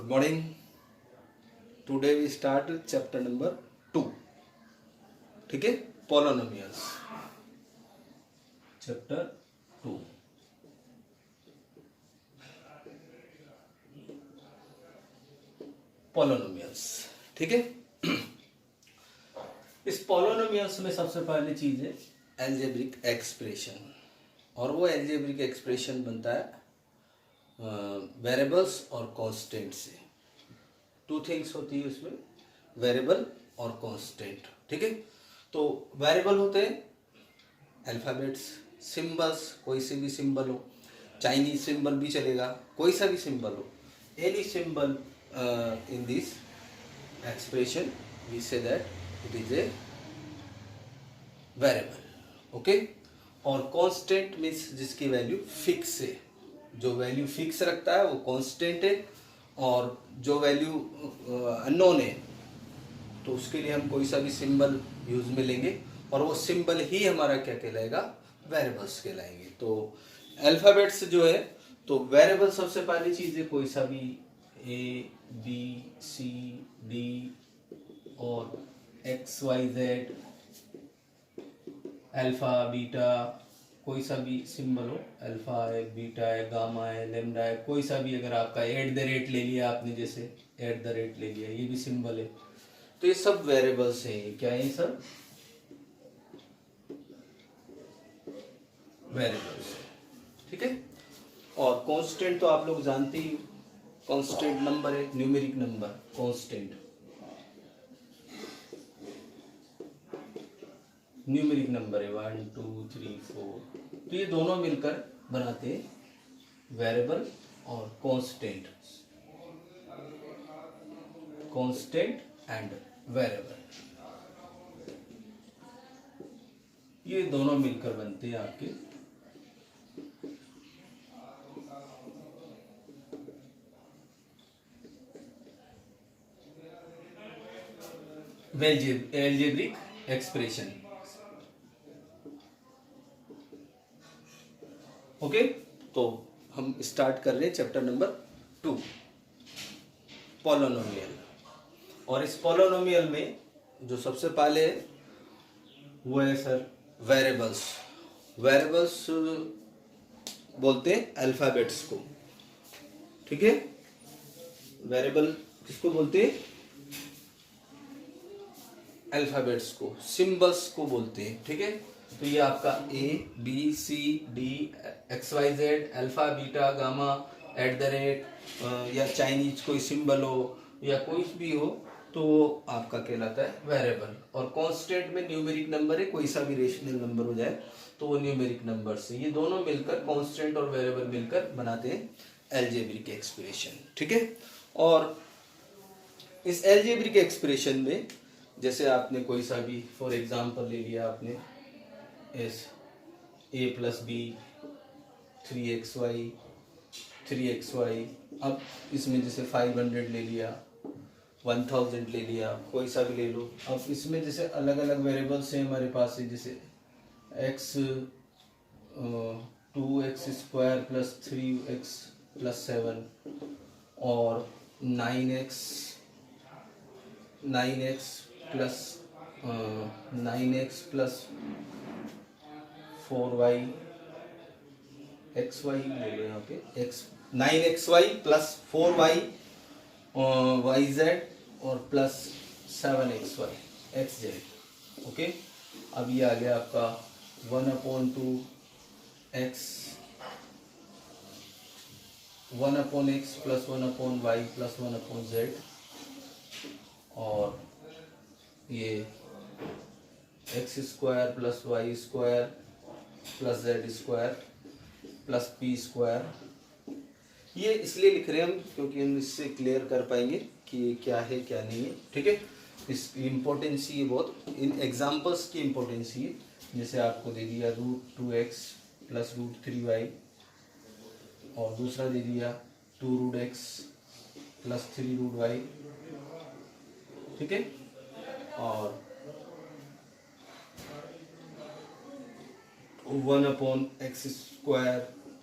Good morning. Today we start chapter number 2. ठीक है, polynomials. Chapter 2. Polynomials. ठीक है. इस polynomials में सबसे पहली चीज है algebraic expression, और वो algebraic expression बनता है वेरिएबल्स और कांस्टेंट से. टू थिंग्स होती है उसमें, वेरिएबल और कांस्टेंट. ठीक है, तो वेरिएबल होते हैं अल्फाबेट्स, सिंबल्स, कोई से भी सिंबल हो, चाइनीज सिंबल भी चलेगा, कोई सा भी सिंबल हो, any symbol in this expression we say that it is a variable. Okay, और कांस्टेंट मीन्स जिसकी वैल्यू फिक्स है. जो वैल्यू फिक्स रखता है वो कांस्टेंट है, और जो वैल्यू अननोन है तो उसके लिए हम कोई सा भी सिंबल यूज में लेंगे, और वो सिंबल ही हमारा क्या कहलाएगा, वेरिएबल्स कहलाएंगे. तो अल्फाबेट्स जो है, तो वेरिएबल सबसे पहली चीज है कोई सा भी ए बी सी डी और X Y Z, alpha beta, कोई सा भी सिंबल हो, अल्फा है, बीटा है, गामा है, लेमडा है, कोई सा भी. अगर आपका एट द रेट ले लिया आपने, जैसे एट द रेट ले लिया, ये भी सिंबल है. तो ये सब वेरिएबल्स हैं. क्या है ये सब? वेरिएबल्स है. ठीक है, और कांस्टेंट तो आप लोग जानते ही, कांस्टेंट नंबर है, numeric number constant, numeric number है 1 2 3 4. तो ये दोनों मिलकर बनाते हैं वेरिएबल और कांस्टेंट. कांस्टेंट एंड वेरिएबल, ये दोनों मिलकर बनते हैं आपके अलजेब्रिक एक्सप्रेशन. ओके, तो हम स्टार्ट कर रहे हैं चैप्टर नंबर 2, पॉलिनोमियल. और इस पॉलिनोमियल में जो सबसे पहले है वो है सर वेरिएबल्स. वेरिएबल्स बोलते हैं अल्फाबेट्स को. ठीक है, वेरिएबल किसको बोलते हैं? अल्फाबेट्स को, सिंबल्स को बोलते हैं. ठीक है, तो ये आपका A B C D X Y Z, alpha beta gamma, at the rate, या चाइनीज कोई सिंबल हो या कोई भी हो, तो वो आपका कहलाता है वेरिएबल. और कांस्टेंट में न्यूमेरिक नंबर है, कोई सा भी रेशनल नंबर हो जाए तो वो न्यूमेरिक नंबर से. ये दोनों मिलकर, कांस्टेंट और वेरिएबल मिलकर बनाते हैं अलजेब्रिक एक्सप्रेशन. ठीक है, और इस अलजेब्रिक एक्सप्रेशन में जैसे आपने कोई सा भी फॉर एग्जांपल ले लिया आपने S A plus B 3xy 3xy. अब इसमें जैसे 500 ले लिया, 1000 ले लिया, कोई सा भी ले लो. अब इसमें जैसे अलग अलग वेरिएबल्स हैं हमारे पास है, जैसे x 2x square plus 3x plus 7 और 9x plus 9x plus 4y xy ले लो यहाँ पे, x 9xy plus 4y yz और प्लस 7xy xz. ओके, अब ये आ गया आपका 1/2 x 1/x plus 1/y plus 1/z, और ये X square plus Y square plus Z square plus P square. ये इसलिए लिख रहे हैं हम क्योंकि हम इससे क्लियर कर पाएंगे कि क्या है क्या नहीं है. ठीक है, इसकी इम्पोर्टेंस ये बहुत, इन एग्जांपल्स की इम्पोर्टेंस ये, जैसे आपको दे दिया √2x प्लस √3y, और दूसरा दे दिया 2√x प्लस 3√y. ठीक है, और 1/x square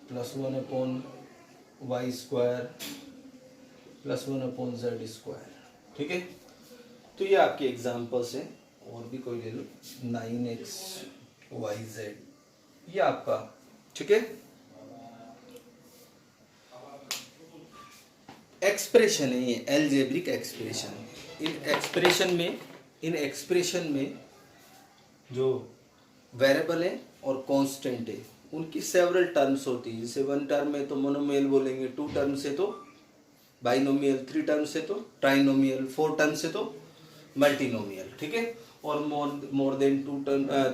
plus 1/y square +1/z²। ठीक है, तो ये आपके एग्जाम्पल्स हैं, और भी कोई ले लो, 9xyz, ये आपका। ठीक है, एक्सप्रेशन है ये, एलजेब्रिक एक्सप्रेशन। इन एक्सप्रेशन में जो वेरिएबल है और कांस्टेंट है, उनकी सेवरल टर्म्स होती है। जैसे 1 टर्म है तो मोनोमियल बोलेंगे, 2 टर्म से तो बाइनोमियल, 3 टर्म से तो ट्राइनोमियल, 4 टर्म से तो मल्टीनोमियल। ठीक है, और मोर देन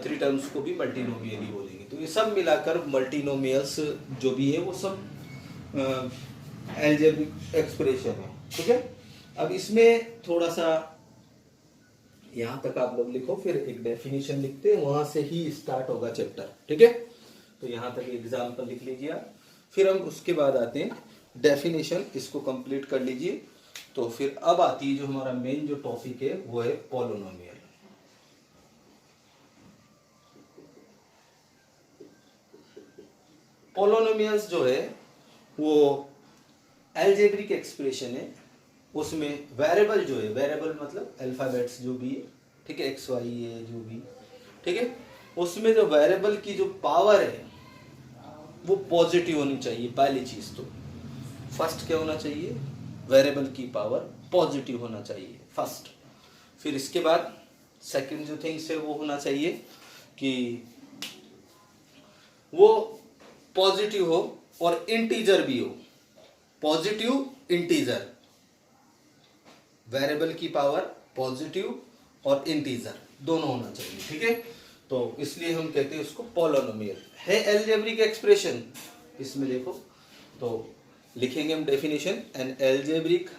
3 टर्म्स को भी मल्टीनोमियल ही बोलेंगे। तो ये सब मिलाकर मल्टीनोमियल्स जो भी है वो सब एलजेब्रिक एक्सप्रेशन है। ठीक है, अब इसमें थोड़ा सा यहाँ तक आप लोग लिखो, फिर एक डेफिनेशन लिखते हैं, वहां से ही स्टार्ट होगा चैप्टर। ठीक है, तो यहाँ तक एग्जाम्पल लिख लीजिए आप, फिर हम उसके बाद आते हैं डेफिनेशन, इसको कंप्लीट कर लीजिए। तो फिर अब आती है जो हमारा मेन जो टॉपिक है वो है पॉलिनोमियल। पॉलिनोमियल्स जो है वो एलजेब्रिक एक्सप्रेशन है, उसमें वेरिएबल जो है, वेरिएबल मतलब अल्फाबेट्स जो भी है, ठीक है, एक्स वाई है जो भी, ठीक है, उसमें जो वेरिएबल की जो पावर है वो पॉजिटिव होनी चाहिए। पहली चीज तो फर्स्ट क्या होना चाहिए, वेरिएबल की पावर पॉजिटिव होना चाहिए फर्स्ट। फिर इसके बाद सेकंड जो थिंग्स है वो होना चाहिए कि वो पॉजिटिव हो और इंटीजर भी हो। पॉजिटिव इंटीजर, वेरिएबल की पावर पॉजिटिव और इंटीजर दोनों होना चाहिए। ठीक है, तो इसलिए हम कहते हैं उसको पॉलिनोमियल है। एलजेब्रिक एक्सप्रेशन इसमें देखो, तो लिखेंगे हम definition, an algebraic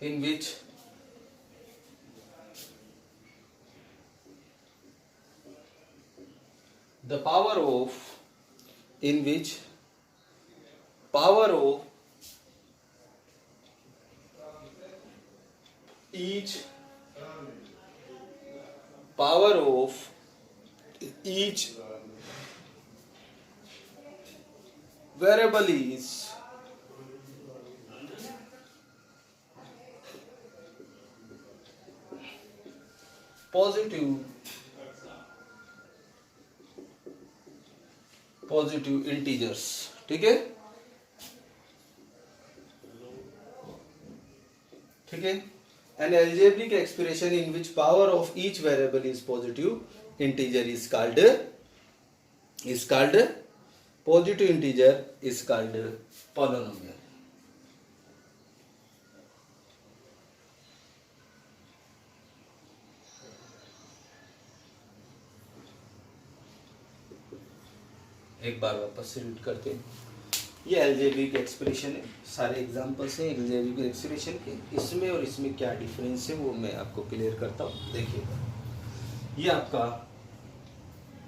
in which the power of each variable is positive integers. ठीक है, ठीक है, an algebraic expression in which power of each variable is positive integer is called positive integer is called polynomial। एक बार वापस से read करते हैं, ये एलजेब्रिक एक्सप्रेशन है, सारे एग्जांपल्स हैं एलजेब्रिक एक्सप्रेशन के। इसमें और इसमें क्या डिफरेंस है वो मैं आपको क्लियर करता हूँ। देखिएगा, ये आपका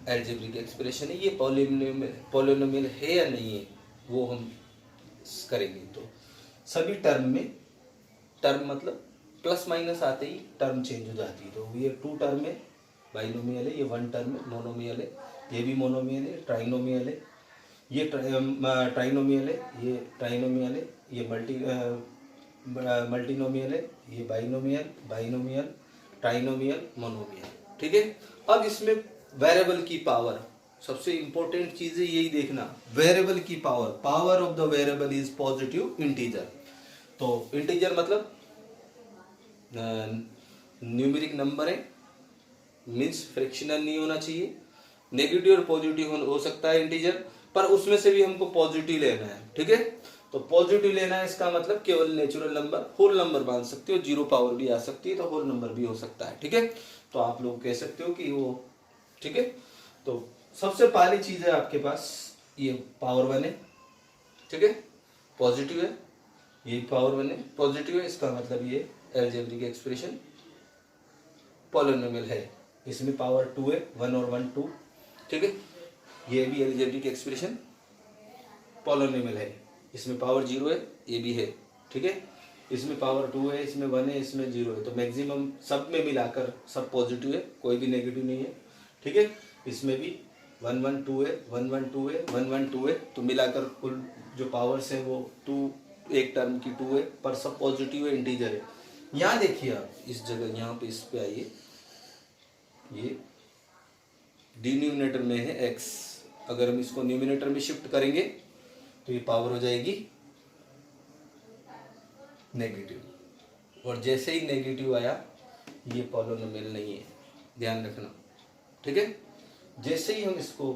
एलजेब्रिक एक्सप्रेशन है, ये पॉलिनोमियल है या नहीं है वो हम करेंगे। तो सभी टर्म में, टर्म मतलब प्लस माइनस आते ही टर्म चेंज हो जाती है। तो ये 2 टर्म है, बाइनोमियल है, ये 1 टर्म है, मोनोमियल है, ये भी मोनोमियल है, ट्राइनोमियल है, ये ट्राइनोमियल है, ये ट्राइनोमियल है, ये मल्टीनोमियल है, ये बाइनोमियल, ट्राइनोमियल, मोनोमियल। ठीक है, अब इसमें वेरिएबल की पावर, सबसे इंपॉर्टेंट चीज है यही देखना, वेरिएबल की power of the variable is positive integer. तो इंटीजर मतलब न्यूमेरिक नंबर है, मीन्स फ्रैक्शनल नहीं होना चाहिए। नेगेटिव और पॉजिटिव हो सकता है इंटीजर, पर उसमें से भी हमको पॉजिटिव लेना है। ठीक है, तो पॉजिटिव लेना है इसका मतलब केवल नेचुरल नंबर, होल नंबर मान सकते हो, 0 पावर भी आ सकती है, तो होल नंबर भी हो सकता है। ठीक है, तो आप लोग कह सकते हो कि वो, ठीक है, तो सबसे पहली चीज है आपके पास ये पावर 1 है। ठीक है, पॉजिटिव है, ये पावर 1 है, पॉजिटिव है, इसका मतलब ये एलजेब्रिक एक्सप्रेशन पॉलिनोमियल है। इसमें पावर 2 है, 1 और 1 2। ठीक है, ये भी एलजेब्रिक एक्सप्रेशन पॉलिनोमियल है, इसमें पावर 0 है, ये भी है। ठीक है, इसमें पावर 2 है, इसमें 1 है, इसमें 0 है, तो मैक्सिमम सब में मिलाकर सब पॉजिटिव है, कोई भी नेगेटिव नहीं है। ठीक है, इसमें भी 1 1 2 है, 1 1 2 है, 1 1 2 है, तो मिलाकर कुल जो पावर्स हैं वो 2, एक टर्म की 2 है, पर सब पॉजिटिव है, इंटीजर है। यहाँ देखिए आप इस जगह, यहाँ पे इस पे आइए, ये डिनोमिनेटर में है x, अगर हम इसको न्यूमिनेटर में शिफ्ट करेंगे तो ये पावर हो जाएगी नेगेटिव, और जैसे ही नेगेटिव आया ये पॉलिनोमियल नहीं है, ध्यान रखना। ठीक है, जैसे ही हम इसको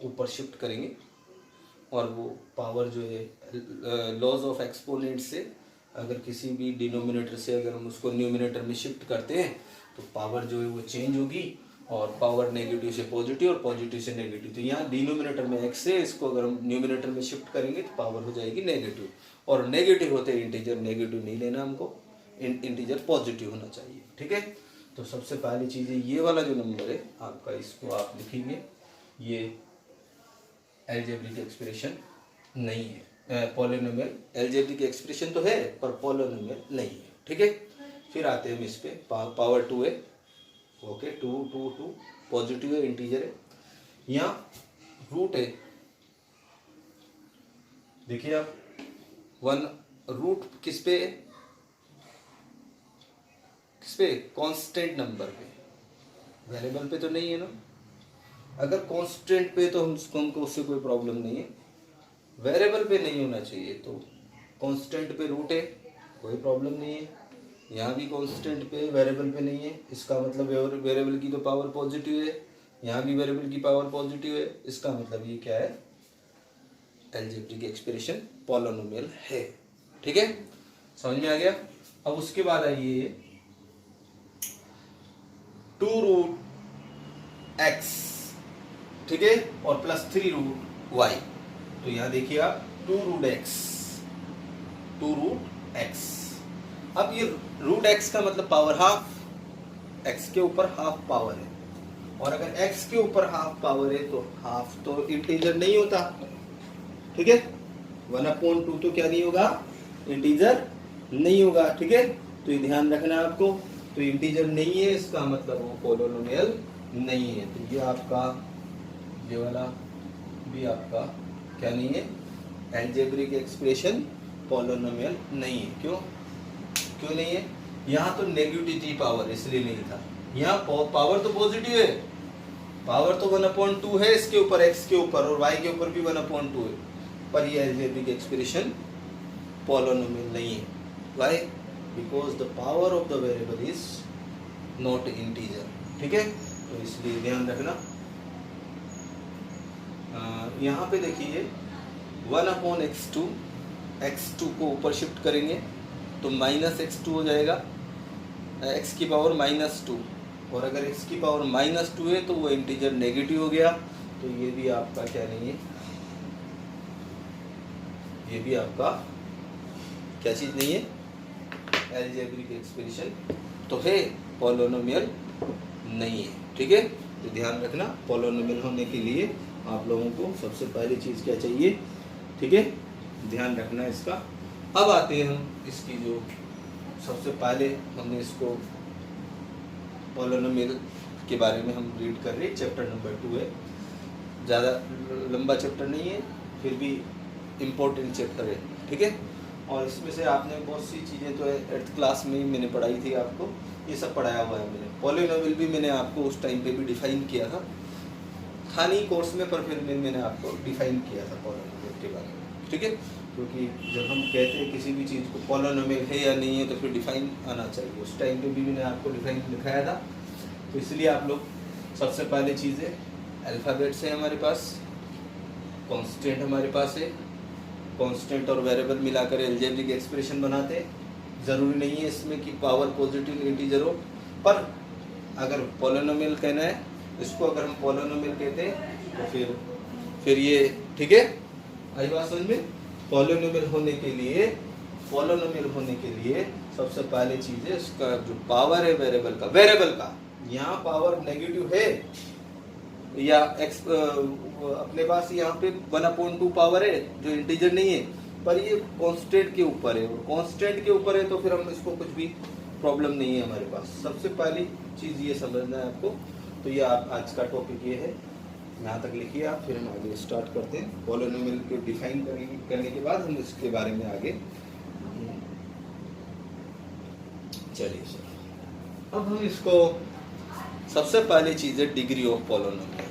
ऊपर शिफ्ट करेंगे और वो पावर जो है लॉज ऑफ एक्सपोनेंट से, अगर किसी भी डिनोमिनेटर से अगर हम उसको न्यूमिनेटर में शिफ्ट करते हैं तो पावर जो है वो चेंज होगी, और पावर नेगेटिव से पॉजिटिव और पॉजिटिव से नेगेटिव। तो यहाँ डिनोमिनेटर में x है, इसको अगर हम न्यूमिनेटर में शिफ्ट करेंगे तो पावर हो जाएगी नेगेटिव, और नेगेटिव होते इंटीजर, नेगेटिव नहीं लेना हमको, इंटीजर पॉजिटिव होना चाहिए। ठीक है, तो सबसे पहली चीज़ है ये वाला जो नंबर है आपका, इसको आप लिखेंगे, ये अलजेब्रिक एक्सप्रेशन नहीं है, पॉलिनोमियल। अलजेब्रिक एक्सप्रेशन तो है पर पॉलिनोमियल नहीं है। ठीक है, फिर आते हैं हम इस पे, पावर 2 है, ओके, 2 2 2 पॉजिटिव है, इंटीजर है। यहाँ रूट है, देखिए आप, 1 रूट किस पे है, किस पे, कांस्टेंट नंबर पे, वेरिएबल पे तो नहीं है ना। अगर कांस्टेंट पे तो हमको उससे कोई प्रॉब्लम नहीं है, वेरिएबल पे नहीं होना चाहिए। तो कांस्टेंट पे रूट है, कोई प्रॉब्लम नहीं है। यहाँ भी कांस्टेंट पे, वेरिएबल पे नहीं है, इसका मतलब वेरिएबल की तो पावर पॉजिटिव है, यहाँ भी वेरिएबल की पावर पॉजिटिव है, इसका मतलब ये क्या है, अलजेब्रिक एक्सप्रेशन पॉलिनोमियल है। ठीक है, समझ में आ गया। अब उसके बाद आइए 2 रूट एक्स, ठीक है, और प्लस 3 रूट वाई। तो यहाँ देखिए आप 2 रूट एक्स, 2 रूट एक्स। अब ये रूट एक्स का मतलब पावर हाफ, एक्स के ऊपर हाफ पावर है, और अगर एक्स के ऊपर हाफ पावर है तो हाफ तो इंटीजर नहीं होता। ठीक है, 1/2 तो क्या नहीं होगा, इंटीजर नहीं होगा। ठीक है, तो ये ध्यान रखना है आपको। तो इंटीजर नहीं है, इसका मतलब वो पॉलिनोमियल नहीं है। तो ये आपका, ये वाला भी आपका क्या नहीं है, अलजेब्रिक एक्सप्रेशन पॉलिनोमियल नहीं है। क्यों क्यों नहीं है, यहाँ तो नेगेटिव थी पावर, इसलिए नहीं था। यहाँ पावर तो पॉजिटिव है, पावर तो 1/2 है, इसके ऊपर, एक्स के ऊपर, और वाई के ऊपर भी 1/2 है, पर ये अलजेब्रिक एक्सप्रेशन पॉलिनोमियल नहीं है। Why, because the power of the variable is not integer. ठीक है, तो इसलिए ध्यान रखना। यहाँ पे देखिए 1/x2, x2 को ऊपर शिफ्ट करेंगे तो -x2 हो जाएगा, x की पावर -2, और अगर x की पावर -2 है तो वो इंटीजर नेगेटिव हो गया। तो ये भी आपका क्या नहीं है, ये भी आपका क्या चीज़ नहीं है, अलजेब्रिक एक्सप्रेशन तो है, पॉलिनोमियल नहीं है। ठीक है, तो ध्यान रखना, पॉलिनोमियल होने के लिए आप लोगों को सबसे पहली चीज़ क्या चाहिए, ठीक है, ध्यान रखना इसका। अब आते हैं हम इसकी जो सबसे पहले हमने इसको पॉलिनोमियल के बारे में हम रीड कर रहे हैं, चैप्टर नंबर 2 है, ज़्यादा लंबा चैप्टर नहीं है, फिर भी इम्पोर्टेंट चैप्टर है। ठीक है, और इसमें से आपने बहुत सी चीज़ें तो 8th क्लास में ही मैंने पढ़ाई थी आपको, ये सब पढ़ाया हुआ है मैंने। पॉलिनोमियल भी मैंने आपको उस टाइम पे भी डिफाइन किया था नहीं कोर्स में, पर फिर मैंने आपको डिफाइन किया था पॉलिनोमियल के बारे में। ठीक है, क्योंकि जब हम कहते हैं किसी भी चीज़ को पॉलिनोमियल है या नहीं है तो फिर डिफाइन आना चाहिए। उस टाइम पे भी मैंने आपको डिफाइन दिखाया था, तो इसलिए आप लोग सबसे पहले चीज़ है अल्फ़ाबेट्स है हमारे पास, कांस्टेंट हमारे पास है, कांस्टेंट और वेरिएबल मिलाकर अलजेब्रिक एक्सप्रेशन बनाते हैं। ज़रूरी नहीं है इसमें कि पावर पॉजिटिव इंटीजर हो, पर अगर पॉलिनोमियल कहना है, इसको अगर हम पॉलिनोमियल कहते हैं तो फिर ये, ठीक है, आई बात समझ में। पॉलिनोमियल होने के लिए सबसे पहले चीज़ है उसका जो पावर है वेरिएबल का, यहाँ पावर नेगेटिव है या एक्स अपने पास यहाँ पे 1/2 पावर है जो इंटीजर नहीं है, पर ये कांस्टेंट के ऊपर है, और कांस्टेंट के ऊपर है तो फिर हम इसको कुछ भी प्रॉब्लम नहीं है हमारे पास। सबसे पहली चीज़ ये समझना है आपको। तो ये आप आज का टॉपिक ये है, यहाँ तक लिखिए आप, फिर हम आगे स्टार्ट करते हैं। पॉलिनोमियल को डिफाइन करने के बाद हम इसके बारे में आगे चलिए सर। अब हम इसको सबसे पहली चीज़ है डिग्री ऑफ पॉलिनोमियल,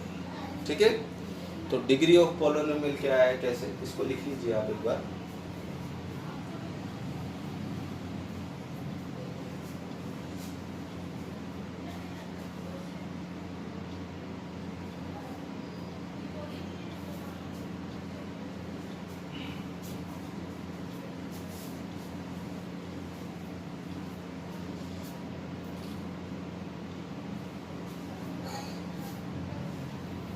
ठीक है। तो डिग्री ऑफ पॉलिनोमियल क्या है, कैसे, इसको लिख लीजिए आप एक बार।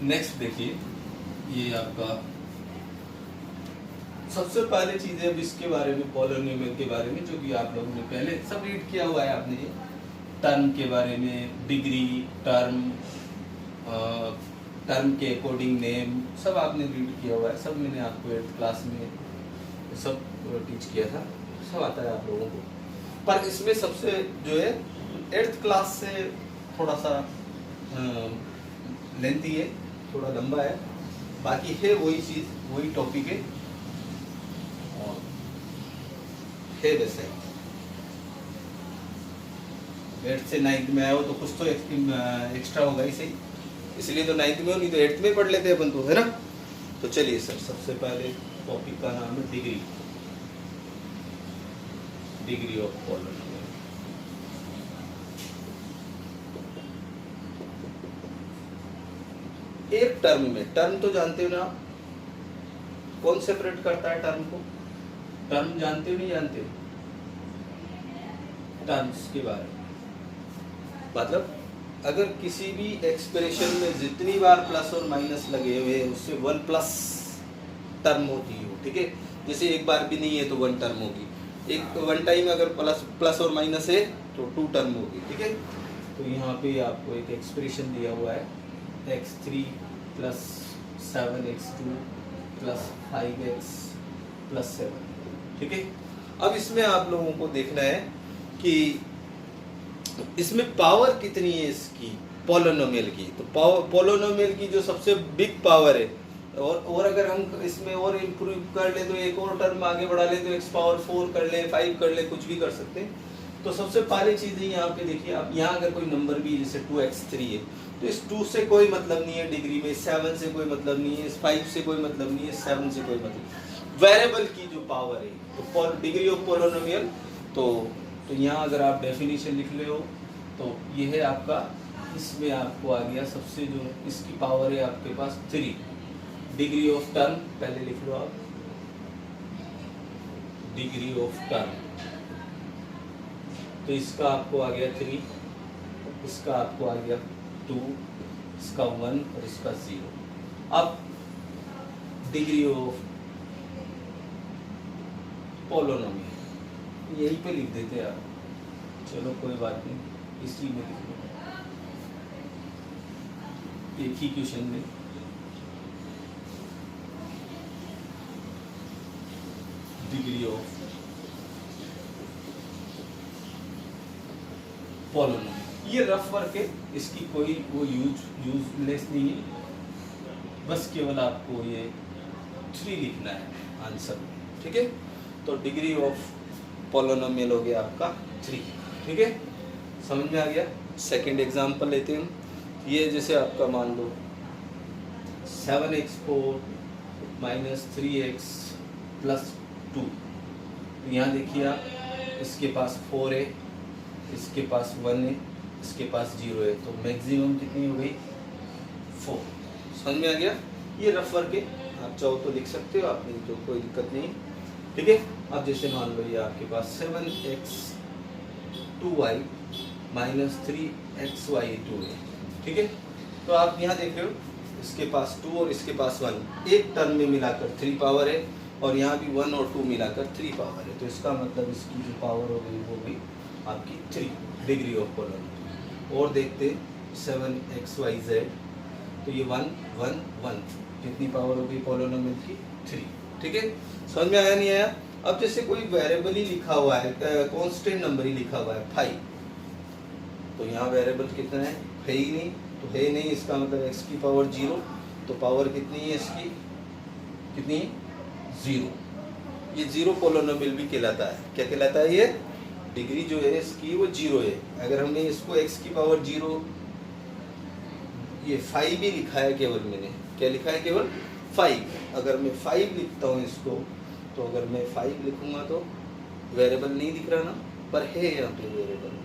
नेक्स्ट देखिए, ये आपका सबसे पहले चीज है अब इसके बारे में, पॉलिनोमियल के बारे में, जो कि आप लोगों ने पहले सब रीड किया हुआ है आपने। ये टर्म के बारे में, डिग्री, टर्म, टर्म के अकॉर्डिंग नेम, सब आपने रीड किया हुआ है। सब मैंने आपको 8th क्लास में सब टीच किया था, सब आता है आप लोगों को। पर इसमें सबसे जो है 8th क्लास से थोड़ा सा लेंथी है, थोड़ा लंबा है, बाकी है वही चीज़, वही टॉपिक है और है वैसे। 8th से 9th में आया हो तो कुछ तो एक्स्ट्रा होगा ही सही, इसलिए तो 9th में हो, नहीं तो 8th में पढ़ लेते हैं अपन तो, है ना। तो चलिए सर, सबसे पहले टॉपिक का नाम है डिग्री, डिग्री ऑफ पॉलिनोमियल। एक टर्म में, टर्म तो जानते हो ना, कौन सेपरेट करता है टर्म को? टर्म जानते हो नहीं जानते? टर्म्स के बारे में मतलब अगर किसी भी एक्सप्रेशन में जितनी बार प्लस और माइनस लगे हुए हैं उससे 1 प्लस टर्म होती हो, ठीक है। जैसे एक बार भी नहीं है तो 1 टर्म होगी, एक 1 टाइम अगर प्लस और माइनस है तो 2 टर्म होगी, ठीक है। तो यहाँ पे आपको एक एक्सप्रेशन दिया हुआ है, x3 plus 7x2 plus 5x plus 7, ठीक है। अब इसमें आप लोगों को देखना है कि इसमें पावर कितनी है इसकी, पॉलिनोमियल की। तो पॉलिनोमियल की जो सबसे बिग पावर है, और अगर हम इसमें और इम्प्रूव कर ले तो एक और टर्म आगे बढ़ा ले तो x पावर 4 कर ले, 5 कर ले, कुछ भी कर सकते हैं। तो सबसे पहली चीज़ है यहाँ पे देखिए आप, यहाँ अगर कोई नंबर भी जैसे 2x3 है तो इस 2 से कोई मतलब नहीं है डिग्री में, 7 से कोई मतलब नहीं है, इस 5 से कोई मतलब नहीं है, 7 से कोई मतलब, वेरिएबल की जो पावर है। तो डिग्री ऑफ पॉलिनोमियल, तो यहाँ अगर आप डेफिनेशन लिख ले हो तो ये है आपका, इसमें आपको आ गया सबसे जो इसकी पावर है आपके पास 3। डिग्री ऑफ टर्म पहले लिख लो आप, डिग्री ऑफ टर्म, तो इसका आपको आ गया 3, इसका आपको आ गया 2, इसका 1 और इसका 0। अब डिग्री ऑफ पॉलिनोमियल यहीं पे लिख देते हैं आप, चलो कोई बात नहीं, इसी में लिख लो, एक ही क्वेश्चन में। डिग्री ऑफ पॉलिनोमियल, ये रफ वर्क है, इसकी कोई वो यूजलेस नहीं है, बस केवल आपको ये 3 लिखना है आंसर, ठीक है। तो डिग्री ऑफ पॉलिनोमियल हो गया आपका 3, ठीक है, समझ में आ गया। सेकंड एग्जांपल लेते हैं, ये जैसे आपका मान लो 7x4 माइनस 3x प्लस 2, तो यहाँ देखिए आप, इसके पास 4 है, इसके पास 1 है, इसके पास 0 है, तो मैक्सिमम कितनी हो गई 4। समझ में आ गया। ये रफ वर्क है, आप चाहो तो लिख सकते हो, आप नहीं तो कोई दिक्कत नहीं, ठीक है। अब जैसे मान लो ये आपके पास 7x2y माइनस 3xy2 है, ठीक है। तो आप यहाँ देख रहे हो, इसके पास 2 और इसके पास 1, एक टर्म में मिलाकर 3 पावर है, और यहाँ भी 1 और 2 मिलाकर 3 पावर है, तो इसका मतलब इसकी जो पावर हो गई वो गई आपकी 3, डिग्री ऑफ पॉलिनोमियल। और देखते 7xyz, तो ये 1 1 1, कितनी पावर हो गई पॉलिनोमियल की 3, ठीक है, समझ में आया नहीं आया? अब जैसे कोई वेरिएबल ही लिखा हुआ है, कांस्टेंट नंबर ही लिखा हुआ है 5, तो यहाँ वेरिएबल कितना है ही नहीं, तो है नहीं, इसका मतलब x की पावर 0, तो पावर कितनी है इसकी, कितनी, 0। ये 0 पोलिनोमियल भी कहलाता है। क्या कहलाता है? ये डिग्री जो है इसकी वो 0 है। अगर हमने इसको x की पावर 0, ये 5 भी लिखा है केवल, मैंने क्या लिखा है, केवल 5। अगर मैं 5 लिखता हूँ इसको, तो अगर मैं 5 लिखूंगा तो वेरिएबल नहीं दिख रहा ना, पर है यहाँ पे वेरिएबल।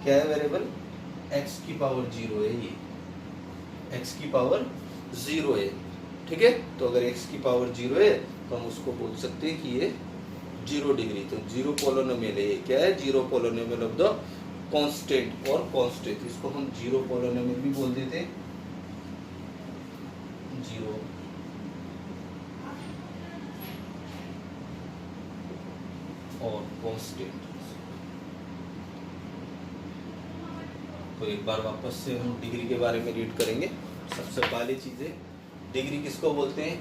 क्या है वेरिएबल? x की पावर 0 है, ये x की पावर 0 है, ठीक है। तो अगर x की पावर 0 है तो हम उसको बोल सकते हैं कि ये 0 डिग्री, तो 0 पोलिनोमियल है। ये क्या है? 0 पोलिनोमियल ऑफ द कांस्टेंट और कांस्टेंट, इसको हम 0 पोलिनोमियल भी बोल देते हैं, 0 और कांस्टेंट। तो एक बार वापस से हम डिग्री के बारे में रीड करेंगे। सबसे पहली चीज़ है, डिग्री किसको बोलते हैं?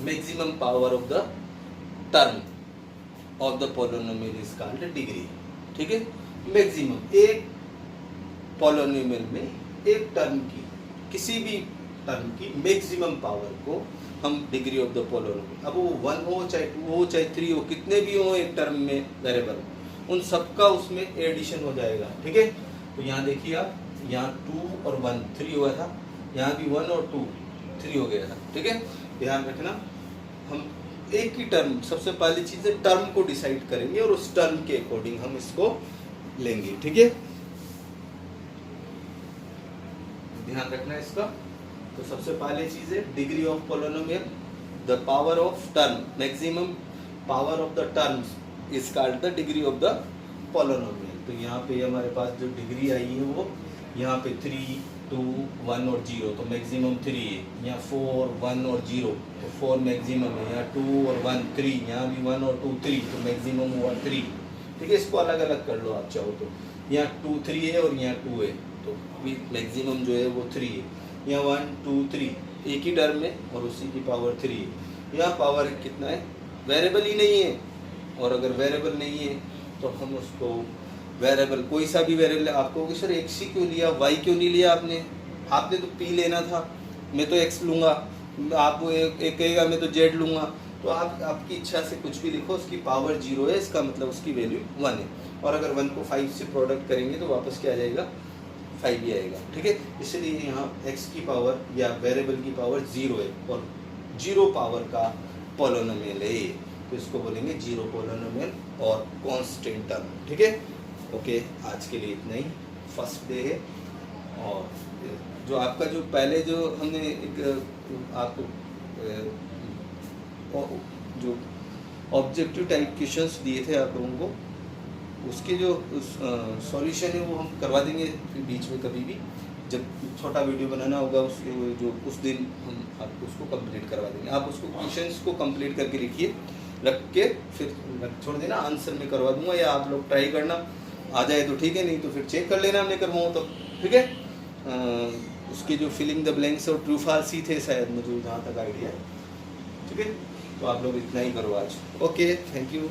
Maximum power of the term of the polynomial is called degree, ठीक है। मैक्सिमम, एक पोलिनोमियल में एक टर्म की, किसी भी टर्म की मैक्सिमम पावर को हम डिग्री ऑफ द पोलिनोमियल, अब वो 1 हो, चाहे 2 हो, चाहे 3 हो, कितने भी हो एक टर्म में वेरिएबल, उन सबका उसमें एडिशन हो जाएगा, ठीक है। तो यहाँ देखिए आप, यहाँ 2 और 1 3 हुआ था, यहाँ भी 1 और 2 3 हो गया था, ठीक है। ध्यान रखना, हम एक ही टर्म, सबसे पहली चीज़ है टर्म को डिसाइड करेंगे और उस टर्म के अकॉर्डिंग हम इसको लेंगे, ठीक है। ध्यान रखना इसका। तो सबसे पहली चीज़ है degree of polynomial, the power of term, maximum power of the terms is called the degree of the polynomial. तो यहाँ पे हमारे पास जो डिग्री आई है वो यहाँ पे 3, 2, 1 और 0, तो मैक्सिमम 3 है। यहाँ 4, 1 और 0, तो 4 मैक्सिमम है। यहाँ 2 और 1 3, यहाँ भी 1 और 2 3, तो मैक्सिमम हुआ 3, ठीक है। इसको अलग अलग कर लो आप चाहो तो, यहाँ 2 3 है और यहाँ 2 है, तो मैक्सिमम जो है वो 3 है। यहाँ 1 2 3 एक ही टर्म है और उसी की पावर 3 है। यहाँ पावर कितना है? वेरिएबल ही नहीं है, और अगर वेरिएबल नहीं है तो हम उसको वेरिएबल, कोई सा भी वेरिएबल, आपको कि सर एक्स ही क्यों लिया, वाई क्यों नहीं लिया आपने तो पी लेना था, मैं तो एक्स लूँगा, आप एक कहेगा मैं तो जेड लूँगा, तो आप आपकी इच्छा से कुछ भी लिखो, उसकी पावर 0 है, इसका मतलब उसकी वैल्यू 1 है। और अगर 1 को 5 से प्रोडक्ट करेंगे तो वापस क्या आ जाएगा? 5 ही आएगा, ठीक है। इसलिए यहाँ x की पावर या वेरिएबल की पावर 0 है और 0 पावर का पोलिनोमियल है, तो इसको बोलेंगे 0 पोलिनोमियल और कांस्टेंट टर्म, ठीक है। ओके, आज के लिए इतना ही, फर्स्ट डे है। और जो आपका जो पहले जो हमने एक आपको जो ऑब्जेक्टिव टाइप क्वेश्चंस दिए थे आप लोगों को, उसके जो सॉल्यूशन है वो हम करवा देंगे फिर बीच में कभी भी, जब छोटा वीडियो बनाना होगा उसके जो उस दिन हम आपको उसको कंप्लीट करवा देंगे। आप उसको क्वेश्चंस को कंप्लीट करके लिखिए, रख के फिर छोड़ देना, आंसर में करवा दूंगा, या आप लोग ट्राई करना, आ जाए तो ठीक है, नहीं तो फिर चेक कर लेना हमने करवाऊँ तो, ठीक है। उसके जो फिलिंग द ब्लैंक्स और ट्रू फॉल्स ही थे शायद, मुझे जहाँ तक आइडिया, ठीक है। तो आप लोग इतना ही करो आज। Okay, thank you.